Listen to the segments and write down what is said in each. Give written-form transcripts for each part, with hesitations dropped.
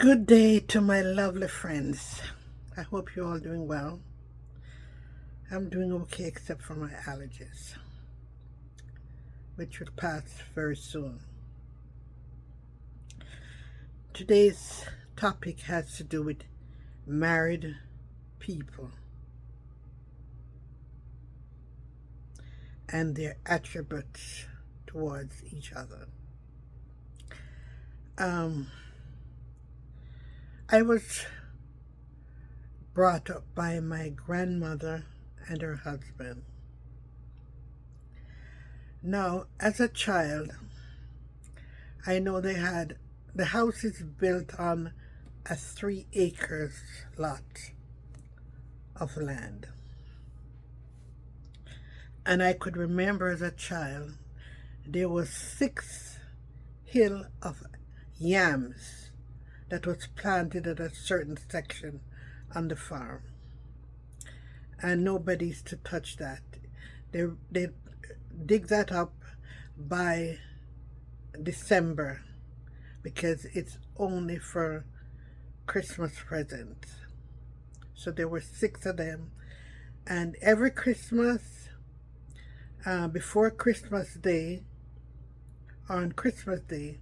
Good day to my lovely friends. I hope you're all doing well. I'm doing okay except for my allergies, which will pass very soon. Today's topic has to do with married people and their attributes towards each other. Um, I was brought up by my grandmother and her husband. Now, as a child, I know the house is built on a 3 acres lot of land. And I could remember as a child, there was 6 hill of yams that was planted at a certain section on the farm. And nobody's to touch that. They dig that up by December because it's only for Christmas presents. So there were 6 of them. And every Christmas, before Christmas Day, on Christmas Day,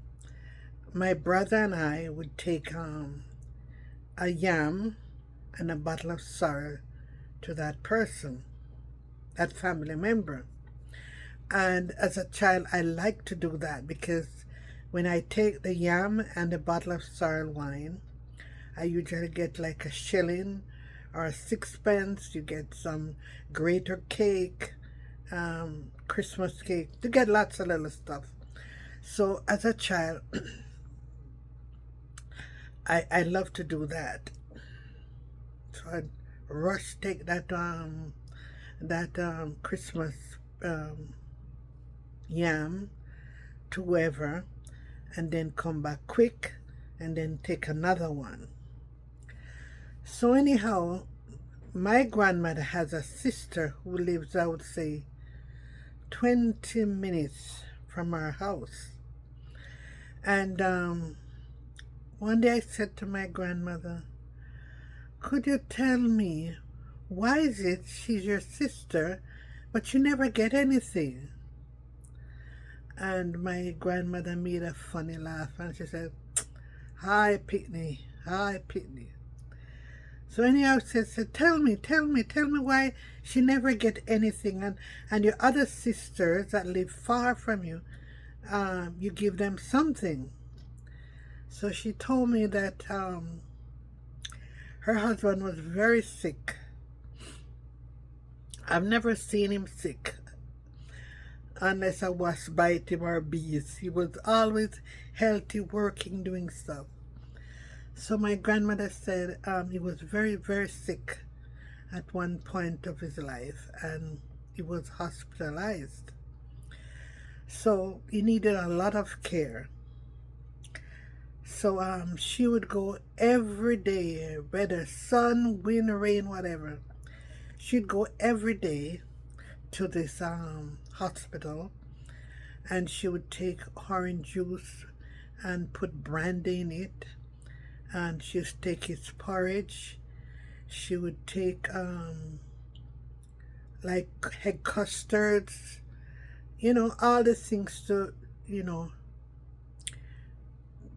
my brother and I would take a yam and a bottle of sorrel to that person, that family member. And as a child, I liked to do that because when I take the yam and a bottle of sorrel wine, I usually get like a shilling or a 6 pence. You get some greater cake, Christmas cake. You get lots of little stuff. So as a child, I love to do that. So I'd rush take that Christmas yam to whoever, and then come back quick, and then take another one. So anyhow, my grandmother has a sister who lives, I would say, 20 minutes from our house. And one day I said to my grandmother, could you tell me why is it she's your sister, but you never get anything? And my grandmother made a funny laugh and she said, hi, Pitney, hi, Pitney. So anyhow, she said, tell me why she never get anything, and your other sisters that live far from you, you give them something. So she told me that her husband was very sick. I've never seen him sick unless a wasp bite him or bees. He was always healthy, working, doing stuff. So my grandmother said he was very, very sick at one point of his life, and he was hospitalized. So he needed a lot of care. So she would go every day, whether sun, wind, rain, whatever. She'd go every day to this hospital, and she would take orange juice and put brandy in it, and she'd take his porridge. She would take like egg custards, all the things to,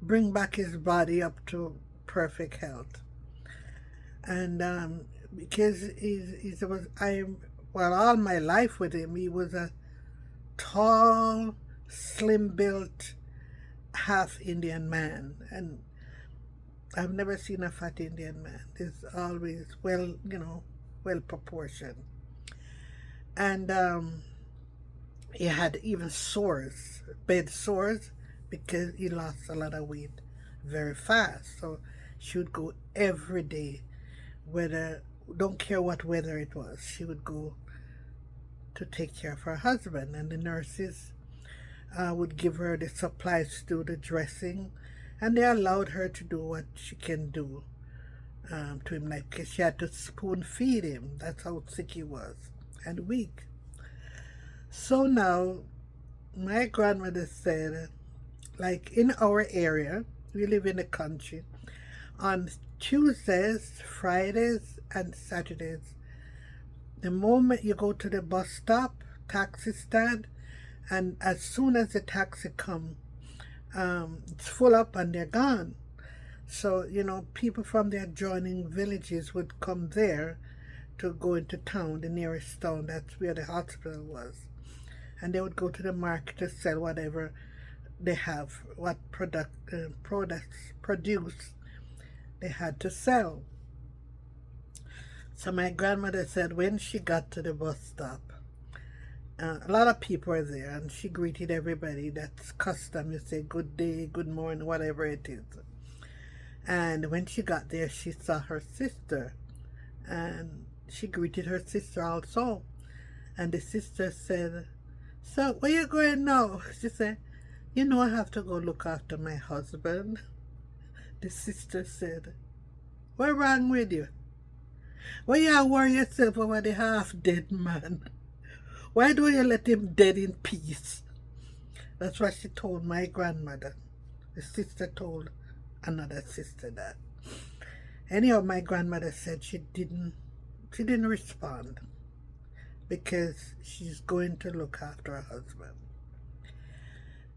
bring back his body up to perfect health. And because all my life with him, he was a tall, slim-built, half Indian man, and I've never seen a fat Indian man. He's always well proportioned, and he had even sores, bed sores, because he lost a lot of weight very fast. So she would go every day, don't care what weather it was, she would go to take care of her husband, and the nurses would give her the supplies to do the dressing, and they allowed her to do what she can do to him, like, because she had to spoon feed him. That's how sick he was and weak. So now my grandmother said, like, in our area, we live in the country, On Tuesdays, Fridays, and Saturdays, the moment you go to the bus stop, taxi stand, and as soon as the taxi come, it's full up and they're gone. So, people from the adjoining villages would come there to go into town, the nearest town. That's where the hospital was. And they would go to the market to sell whatever they have, what products produce they had to sell. So my grandmother said when she got to the bus stop, a lot of people were there, and she greeted everybody. That's custom. You say good day, good morning, whatever it is. And when she got there, she saw her sister, and she greeted her sister also. And the sister said, "So, where you going now?" She said, "I have to go look after my husband." The sister said, "What's wrong with you? Why you worry yourself over the half-dead man? Why don't you let him dead in peace?" That's what she told my grandmother. The sister told another sister that. Anyhow, my grandmother said she didn't respond because she's going to look after her husband.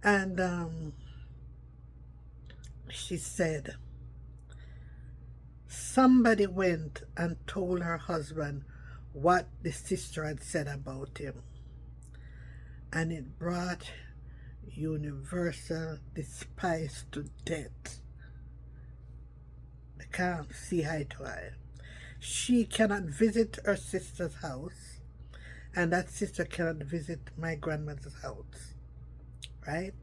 And she said somebody went and told her husband what the sister had said about him, and it brought universal despise to death. They can't see eye to eye. She cannot visit her sister's house, and that sister cannot visit my grandmother's house, right?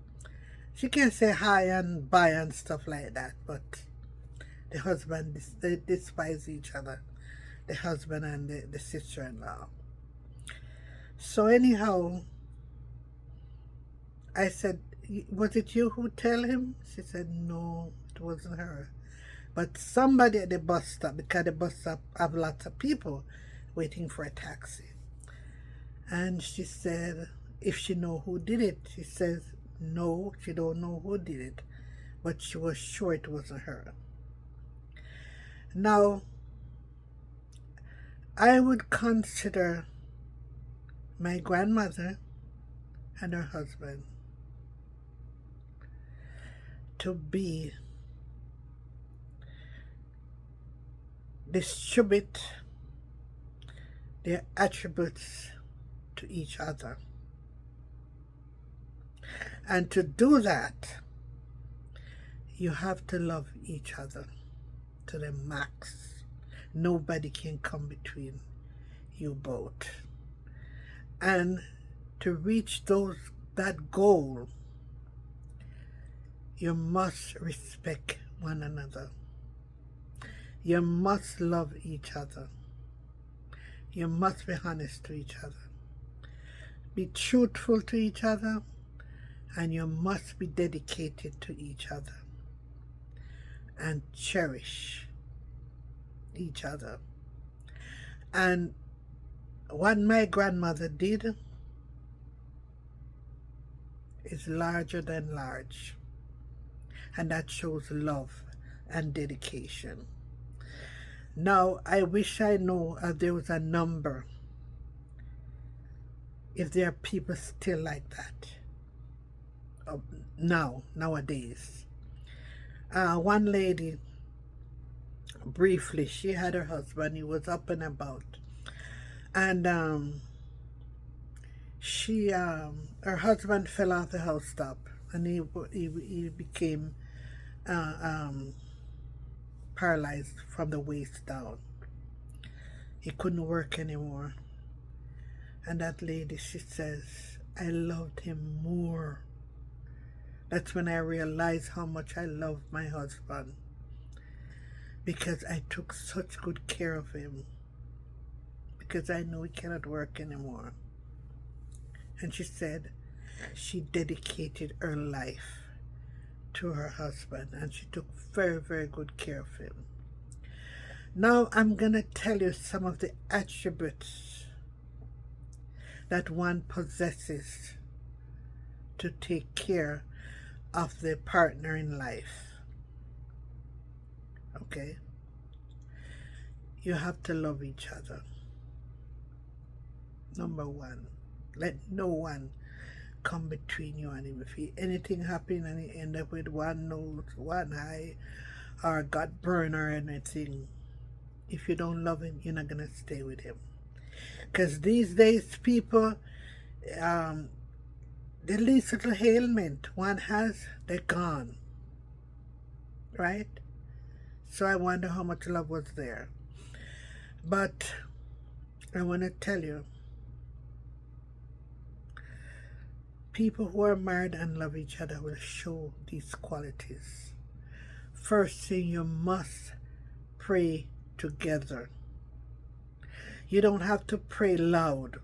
She can say hi and bye and stuff like that, but the husband, they despise each other, the husband and the sister-in-law. So anyhow, I said, "Was it you who tell him?" She said, "No, it wasn't her. But somebody at the bus stop," because the bus stop have lots of people waiting for a taxi. And she said, if she know who did it. She says, no, she don't know who did it, but she was sure it wasn't her. Now, I would consider my grandmother and her husband to be distribute their attributes to each other. And to do that, you have to love each other to the max. Nobody can come between you both. And to reach that goal, you must respect one another. You must love each other. You must be honest to each other. Be truthful to each other, and you must be dedicated to each other and cherish each other. And what my grandmother did is larger than large, and that shows love and dedication. Now, I wish I know if there was a number, if there are people still like that nowadays. One lady, briefly, she had her husband, he was up and about, and her husband fell off the house top, and he became paralyzed from the waist down. He couldn't work anymore. And that lady, she says, I loved him more. That's when I realized how much I loved my husband, because I took such good care of him, because I knew he cannot work anymore. And she said she dedicated her life to her husband, and she took very, very good care of him. Now I'm going to tell you some of the attributes that one possesses to take care of the partner in life. okay? You have to love each other. Number one. Let no one come between you and him. If anything happen and he end up with one nose, one eye, or got burned or anything, if you don't love him, you're not going to stay with him. Because these days, people, the least little ailment one has, they're gone. Right? So I wonder how much love was there. But I want to tell you, people who are married and love each other will show these qualities. First thing, you must pray together. You don't have to pray loud.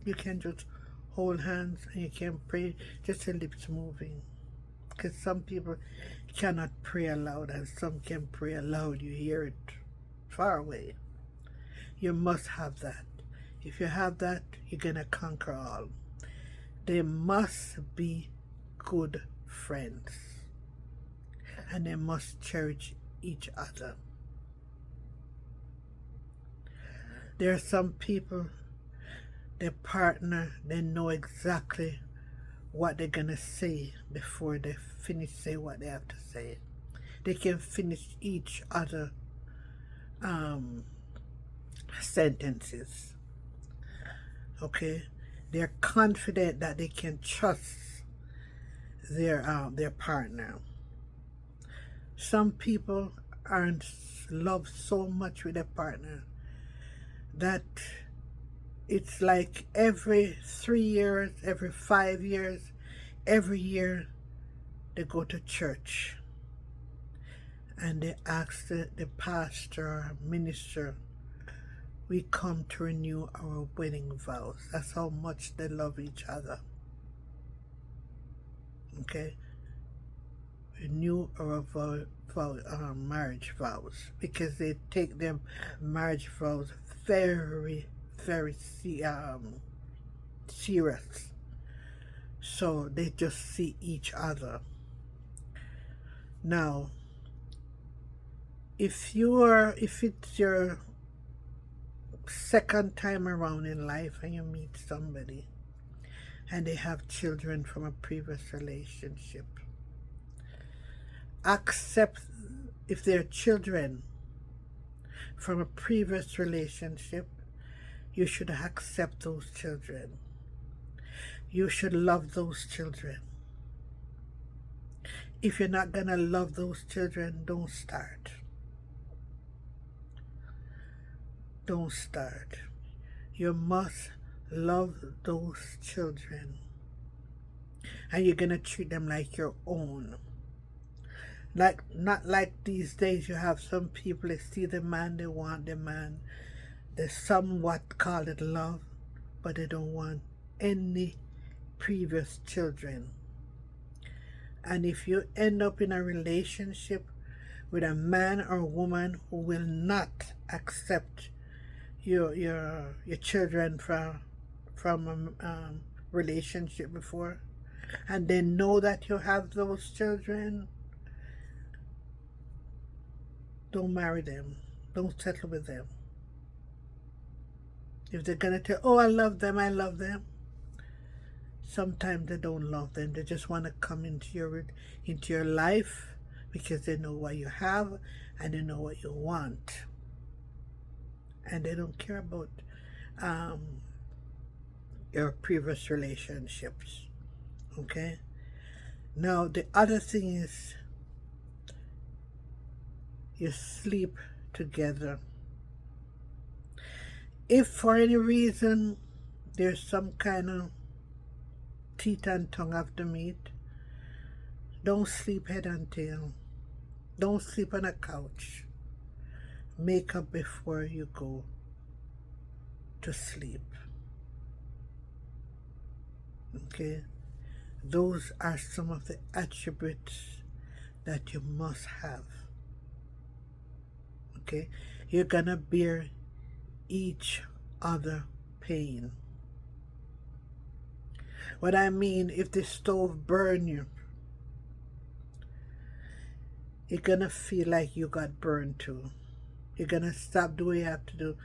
You can just hold hands and you can pray just your lips moving. Because some people cannot pray aloud and some can pray aloud. You hear it far away. You must have that. If you have that, you're going to conquer all. They must be good friends. And they must cherish each other. There are some people, their partner, they know exactly what they're going to say before they finish say what they have to say. They can finish each other sentences. Okay? They're confident that they can trust their partner. Some people are in love so much with their partner that it's like every 3 years, every 5 years, every year they go to church and they ask the pastor or minister, we come to renew our wedding vows. That's how much they love each other. Okay? Renew our marriage vows, because they take their marriage vows very, very serious. So they just see each other. Now, if it's your second time around in life and you meet somebody and they have children from a previous relationship, accept, if they're children from a previous relationship, you should accept those children. You should love those children. If you're not going to love those children, don't start. Don't start. You must love those children. And you're going to treat them like your own. Not like these days you have some people, they see the man, they want the man. They somewhat call it love, but they don't want any previous children. And if you end up in a relationship with a man or woman who will not accept your children from a relationship before, and they know that you have those children, don't marry them. Don't settle with them. If they're gonna tell, oh, I love them, sometimes they don't love them. They just want to come into your life because they know what you have and they know what you want, and they don't care about your previous relationships. Okay? Now the other thing is, you sleep together. If for any reason there's some kind of teeth and tongue after meat, don't sleep head and tail. Don't sleep on a couch. Make up before you go to sleep. Okay? Those are some of the attributes that you must have. Okay? You're gonna bear each other pain. What I mean, if the stove burn you, you're gonna feel like you got burned too. You're gonna stop doing what you have to do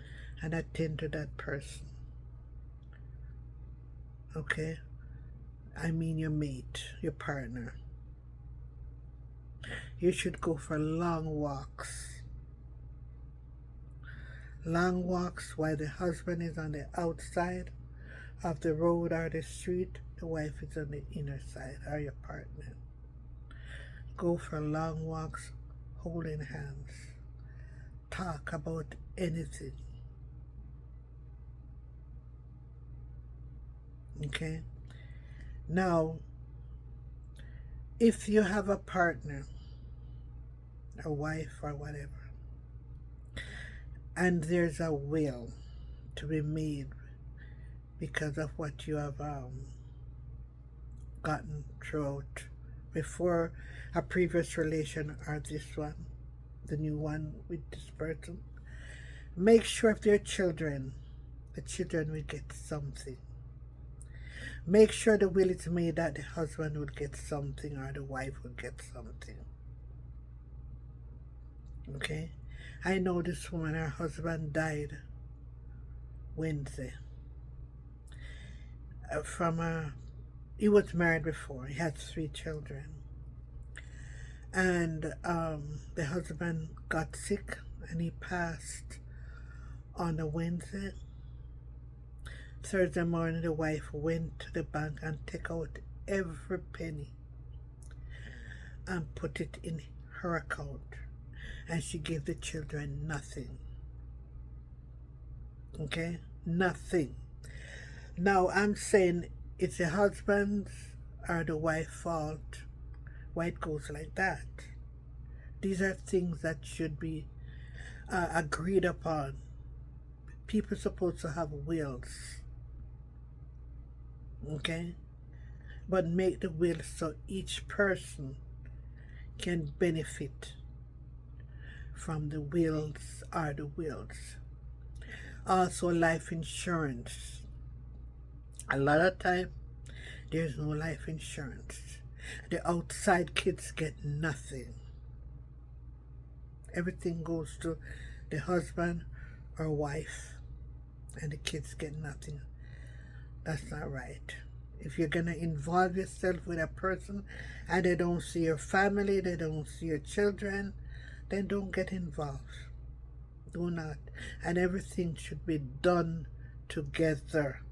and attend to that person. Okay? I mean your mate, your partner. You should go for long walks. Long walks while the husband is on the outside of the road or the street, the wife is on the inner side, or your partner. Go for long walks, holding hands. Talk about anything. Okay? Now, if you have a partner, a wife or whatever, and there's a will to be made because of what you have gotten throughout before a previous relation or this one, the new one with this person, make sure if there are children, the children will get something. Make sure the will is made that the husband will get something or the wife will get something. Okay? I know this woman, her husband died Wednesday. He was married before. He had 3 children. And the husband got sick and he passed on a Wednesday. Thursday morning, the wife went to the bank and took out every penny and put it in her account. And she gave the children nothing. Okay? Nothing. Now, I'm saying it's the husband's or the wife's fault why it goes like that. These are things that should be agreed upon. People are supposed to have wills. Okay? But make the will so each person can benefit from the wills or the wills. Also, life insurance. A lot of time, there's no life insurance. The outside kids get nothing. Everything goes to the husband or wife, and the kids get nothing. That's not right. If you're going to involve yourself with a person and they don't see your family, they don't see your children, then don't get involved. Do not. And everything should be done together.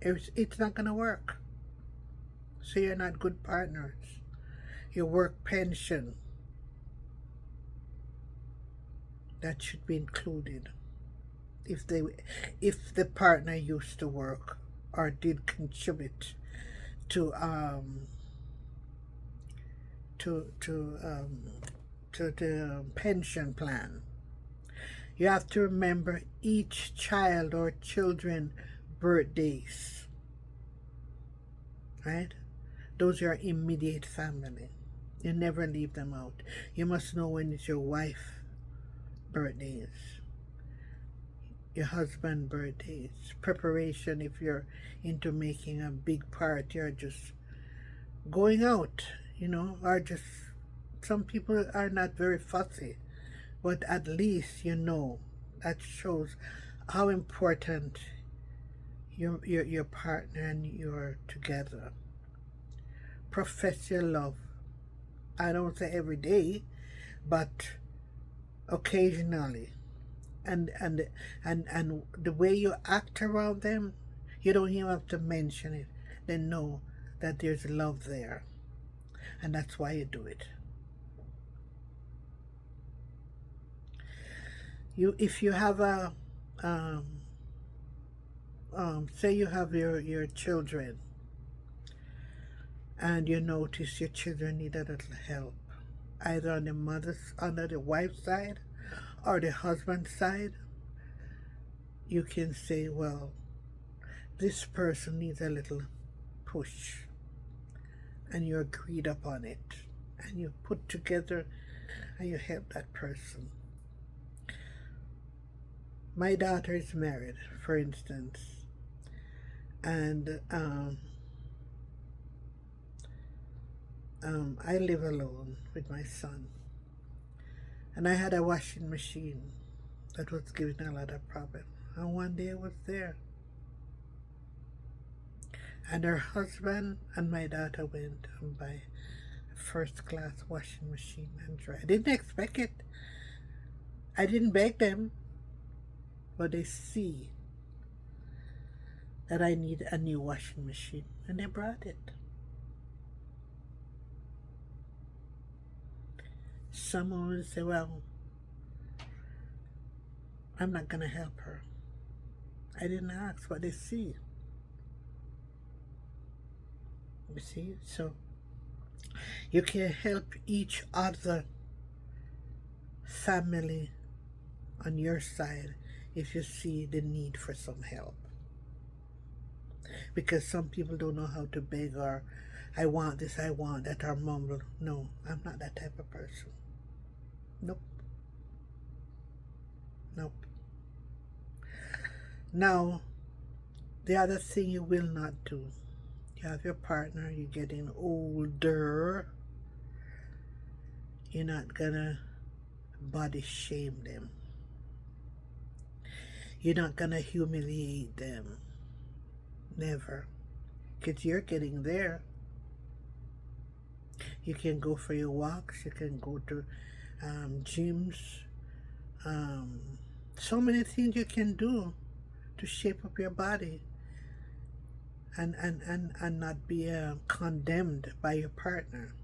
It's not going to work. So you're not good partners. Your work pension, that should be included. If the partner used to work or did contribute to the pension plan. You have to remember each child or children birthdays, right? Those are immediate family. You never leave them out. You must know when it's your wife birthdays, your husband birthdays, preparation if you're into making a big party or just going out, or just some people are not very fussy, but at least that shows how important your partner and you're together. Profess your love. I don't say every day, but occasionally. And the way you act around them, you don't even have to mention it. They know that there's love there. And that's why you do it. If you have say you have your children and you notice your children need a little help, either on the wife's side or the husband's side, you can say, well, this person needs a little push, and you agreed upon it, and you put together and you help that person. My daughter is married, for instance, and I live alone with my son, and I had a washing machine that was giving a lot of problem. And one day I was there, and her husband and my daughter went and buy a first-class washing machine and dry. I didn't expect it. I didn't beg them, but they see that I need a new washing machine, and they brought it. Someone will say, well, I'm not going to help her. I didn't ask, but they see. You see? So you can help each other family on your side if you see the need for some help. Because some people don't know how to beg, or I want this, I want that, or mumble. No, I'm not that type of person. Nope. Nope. Now, the other thing you will not do, you have your partner, you're getting older, you're not gonna body shame them. You're not gonna humiliate them. Never. Because you're getting there. You can go for your walks, you can go to gyms, so many things you can do to shape up your body and not be condemned by your partner.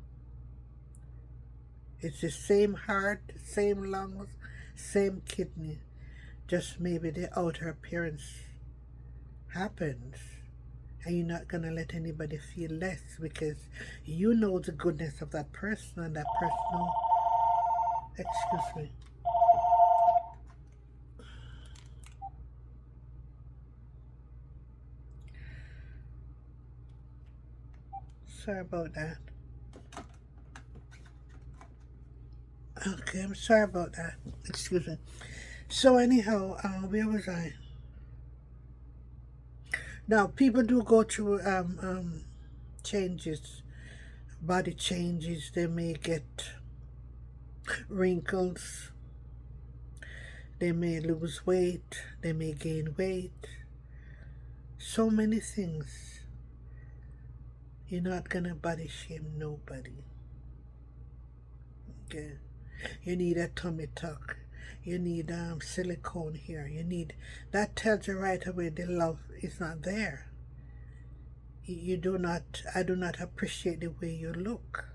It's the same heart, same lungs, same kidney, just maybe the outer appearance happens, and you're not going to let anybody feel less, because you know the goodness of that person, and that person knows. Excuse me. Sorry about that. Okay, I'm sorry about that. Excuse me. So anyhow, where was I? Now, people do go through changes, body changes. They may get wrinkles. They may lose weight. They may gain weight. So many things. You're not gonna body shame nobody. Okay? You need a tummy tuck. You need silicone here. You need, that tells you right away the love is not there. I do not appreciate the way you look.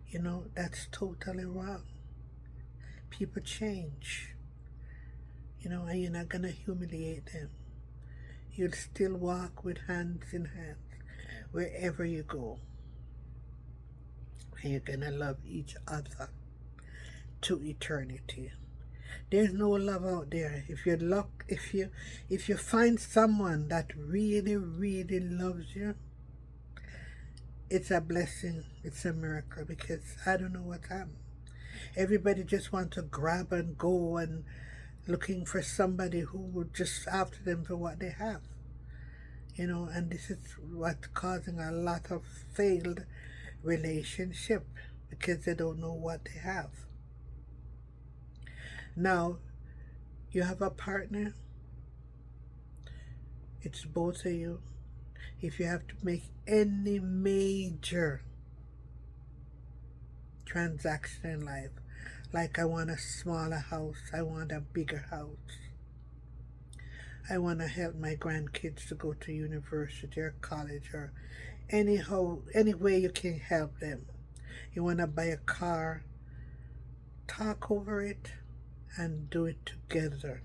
You know, that's totally wrong. People change. You know, and you're not gonna humiliate them. You'll still walk with hands in hands wherever you go. And you're gonna love each other to eternity. There's no love out there. If you find someone that really, really loves you, it's a blessing. It's a miracle, because I don't know what's happened. Everybody just wants to grab and go and looking for somebody who would just after them for what they have. You know, and this is what's causing a lot of failed relationship, because they don't know what they have. Now, you have a partner, it's both of you. If you have to make any major transaction in life, like I want a smaller house, I want a bigger house, I want to help my grandkids to go to university or college, or any way you can help them. You want to buy a car, talk over it and do it together.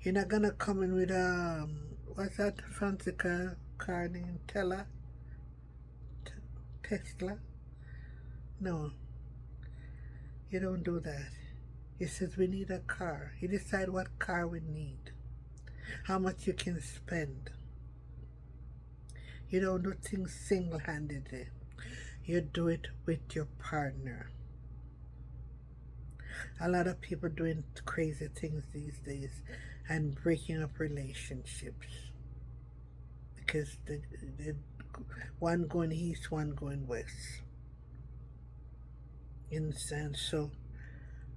You're not gonna come in with what's that fancy car named Tesla? No, you don't do that. He says we need a car. You decide what car we need, how much you can spend. You don't do things single-handedly. You do it with your partner. A lot of people doing crazy things these days and breaking up relationships because they one going east, one going west. In a sense, so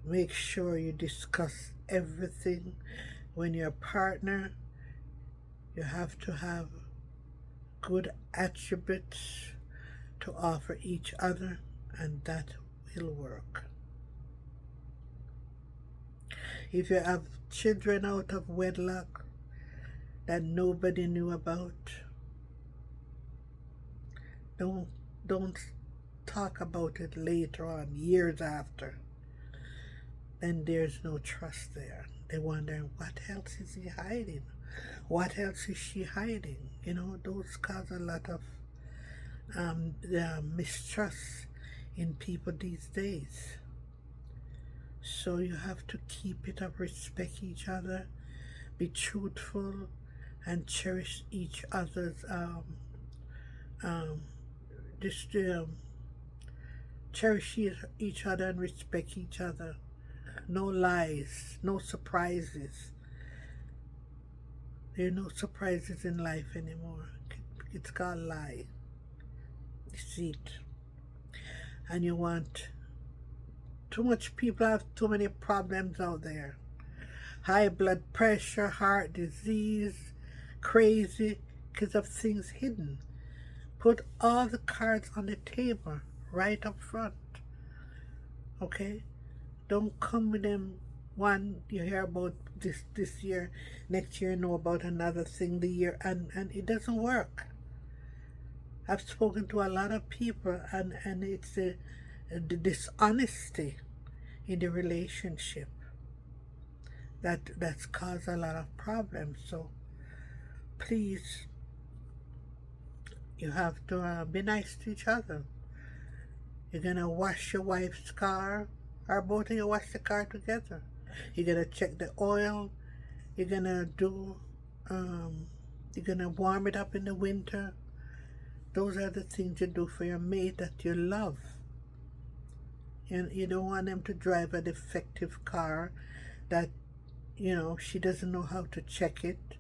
make sure you discuss everything. When you're a partner, you have to have good attributes to offer each other, and that will work. If you have children out of wedlock that nobody knew about, don't talk about it later on, years after. Then there's no trust there. They wonder, what else is he hiding? What else is she hiding? You know, those cause a lot of mistrust in people these days. So you have to keep it up, respect each other, be truthful, and cherish each other's cherish each other and respect each other. No lies, no surprises. There are no surprises in life anymore. It's called lie, deceit. And you want too much people have too many problems out there. High blood pressure, heart disease, crazy, because of things hidden. Put all the cards on the table right up front. Okay? Don't come with them. One, you hear about this year, next year you know about another thing the year, and it doesn't work. I've spoken to a lot of people, and it's the dishonesty in the relationship that's caused a lot of problems. So please, you have to be nice to each other. You're gonna wash your wife's car, or both of you wash the car together. You're gonna check the oil. You're gonna you're gonna warm it up in the winter. Those are the things you do for your mate that you love. And you don't want them to drive a defective car that, you know, she doesn't know how to check it.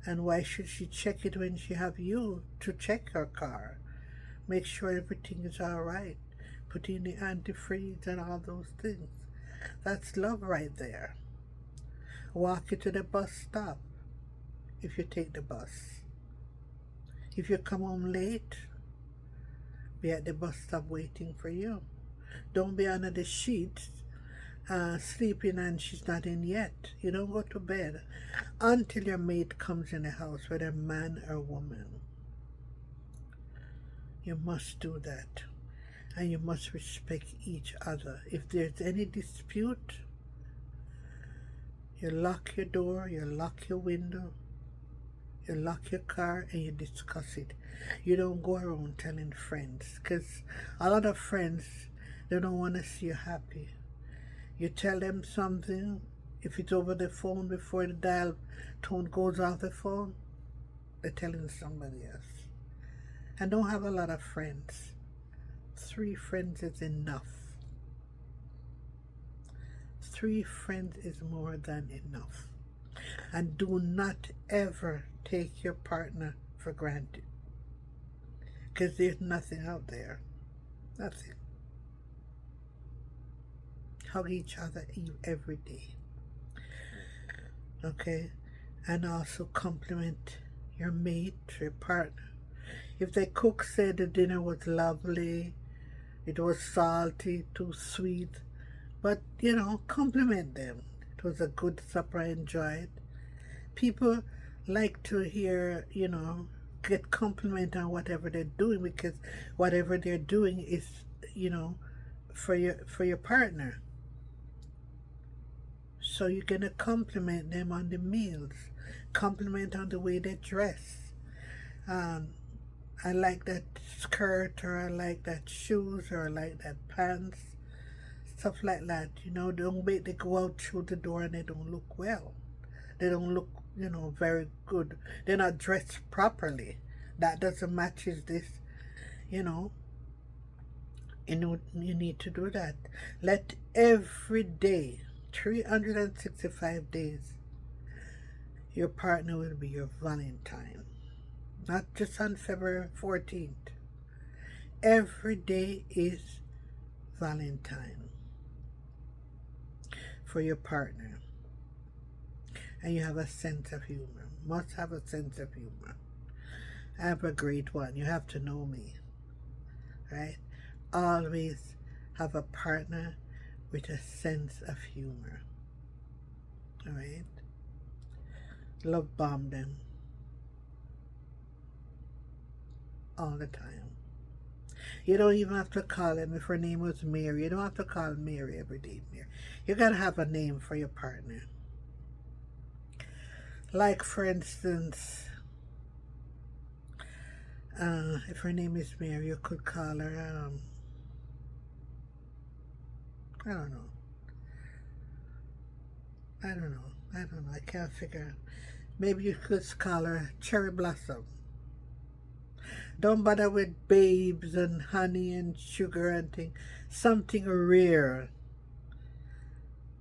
And why should she check it when she have you to check her car? Make sure everything is all right. Put in the antifreeze and all those things. That's love right there. Walk you to the bus stop if you take the bus. If you come home late, be at the bus stop waiting for you. Don't be under the sheets sleeping and she's not in yet. You don't go to bed until your mate comes in the house, whether man or woman. You must do that. And you must respect each other. If there's any dispute, you lock your door, you lock your window, you lock your car, and you discuss it. You don't go around telling friends, because a lot of friends, they don't want to see you happy. You tell them something, if it's over the phone before the dial tone goes off the phone, they're telling somebody else. And don't have a lot of friends. 3 friends is enough. 3 friends is more than enough. And do not ever take your partner for granted, because there's nothing out there. Nothing. Hug each other every day. Okay? And also compliment your mate, your partner. If the cook said the dinner was lovely, it was salty, too sweet, but, you know, compliment them. It was a good supper, I enjoyed. People like to hear, you know, get compliment on whatever they're doing, because whatever they're doing is, you know, for your partner. So you're gonna compliment them on the meals, compliment on the way they dress. I like that skirt, or I like that shoes, or I like that pants, stuff like that. You know, don't make them go out through the door and they don't look well. They don't look, you know, very good. They're not dressed properly. That doesn't match this, you know. You need to do that. Let every day, 365 days, your partner will be your Valentine. not just on February 14th. Every day is Valentine for your partner. And you have a sense of humor. Must have a sense of humor. I have a great one. You have to know me, right? Always have a partner with a sense of humor. All right? Love bomb them all the time. You don't even have to call him. If her name was Mary, you don't have to call Mary every day, Mary. You gotta have a name for your partner. Like, for instance, if her name is Mary, you could call her, I don't know. I can't figure. Maybe you could call her Cherry Blossom. Don't bother with babes and honey and sugar and things. Something rare.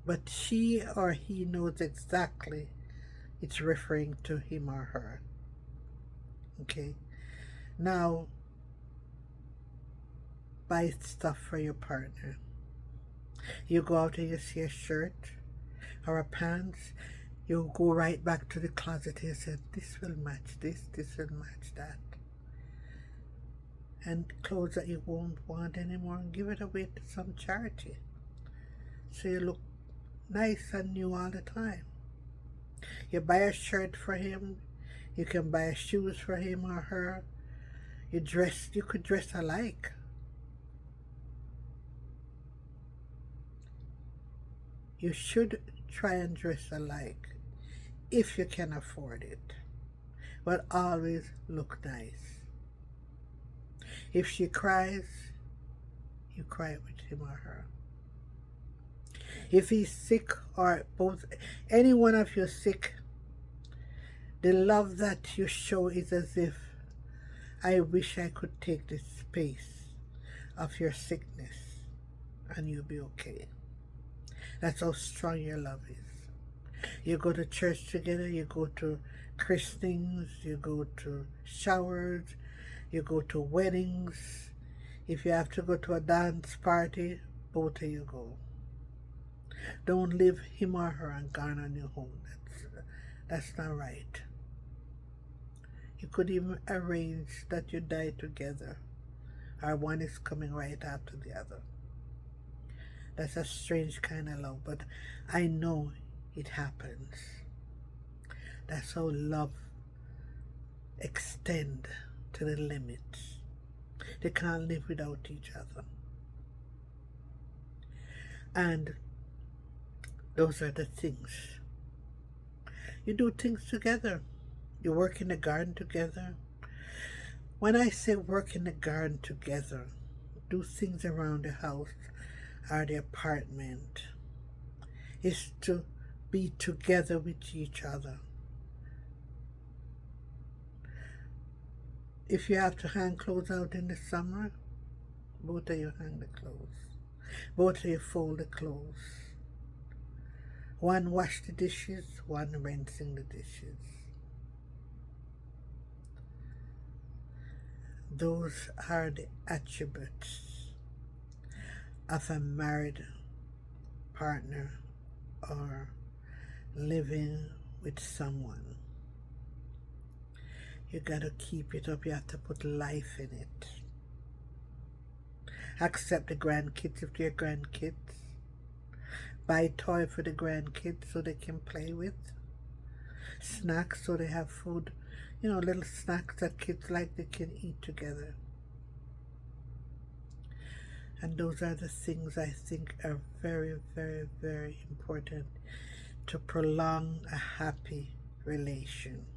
But she or he knows exactly it's referring to him or her. Okay? Now, buy stuff for your partner. You go out and you see a shirt or a pants, you go right back to the closet and you say, this will match this will match that. And clothes that you won't want anymore, give it away to some charity. So you look nice and new all the time. You buy a shirt for him, you can buy shoes for him or her. You could dress alike. You should try and dress alike if you can afford it, but always look nice. If she cries, you cry with him or her. If he's sick, or both, any one of you sick, the love that you show is as if, I wish I could take the space of your sickness and you'll be okay. That's how strong your love is. You go to church together, you go to christenings, you go to showers, you go to weddings. If you have to go to a dance party, both of you go. Don't leave him or her and gone on your own. That's not right. You could even arrange that you die together, or one is coming right after the other. That's a strange kind of love, but I know it happens. That's how love extends to the limits. They can't live without each other. And those are the things. You do things together. You work in the garden together. When I say work in the garden together, do things around the house or the apartment, is to be together with each other. If you have to hang clothes out in the summer, both of you hang the clothes. Both of you fold the clothes. One wash the dishes, one rinsing the dishes. Those are the attributes of a married partner or living with someone. You gotta keep it up. You have to put life in it. Accept the grandkids if they're grandkids. Buy a toy for the grandkids so they can play with. Snacks so they have food. You know, little snacks that kids like, they can eat together. And those are the things I think are very, very, very important to prolong a happy relationship.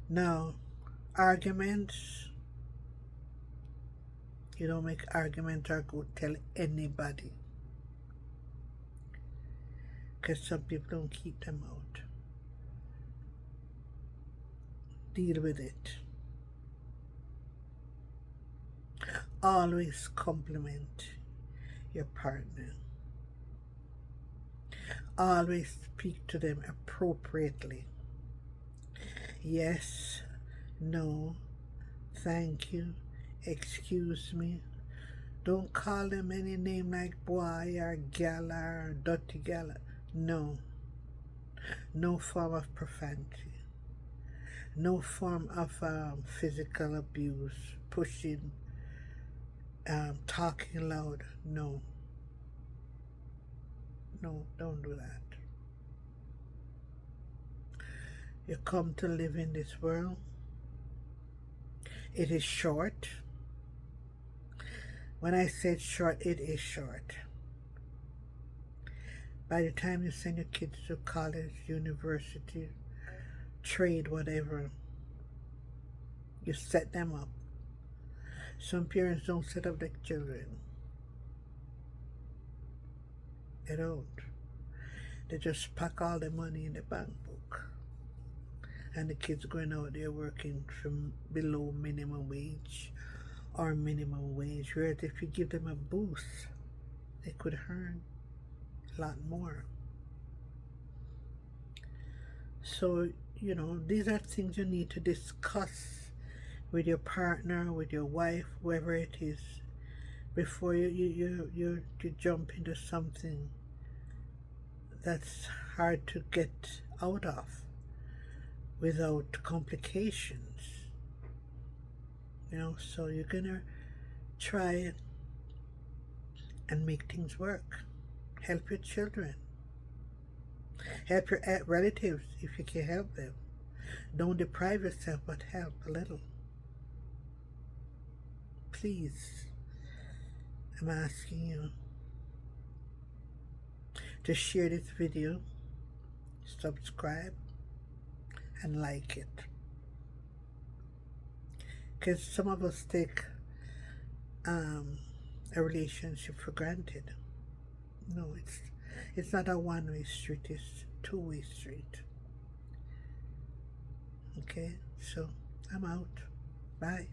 Now, arguments, you don't make arguments or go tell anybody, because some people don't keep them out. Deal with it. Always compliment your partner. always speak to them appropriately. Yes, no, thank you, excuse me. Don't call them any name like boy or gal or dirty gal. No. No form of profanity. No form of physical abuse, pushing, talking loud. No. No, don't do that. You come to live in this world. It is short. When I said short, it is short. By the time you send your kids to college, university, trade, whatever, you set them up. Some parents don't set up their children. They don't. They just pack all the money in the bank book. And the kids going out there working from below minimum wage or minimum wage. Whereas if you give them a boost, they could earn a lot more. So, you know, these are things you need to discuss with your partner, with your wife, whoever it is, before you jump into something that's hard to get out of without complications. You know, so you're gonna try it and make things work. Help your children. Help your relatives if you can help them. Don't deprive yourself, but help a little. Please, I'm asking you to share this video, subscribe, and like it. Because some of us take a relationship for granted. No, it's not a one-way street, it's a two-way street. Okay, so I'm out. Bye.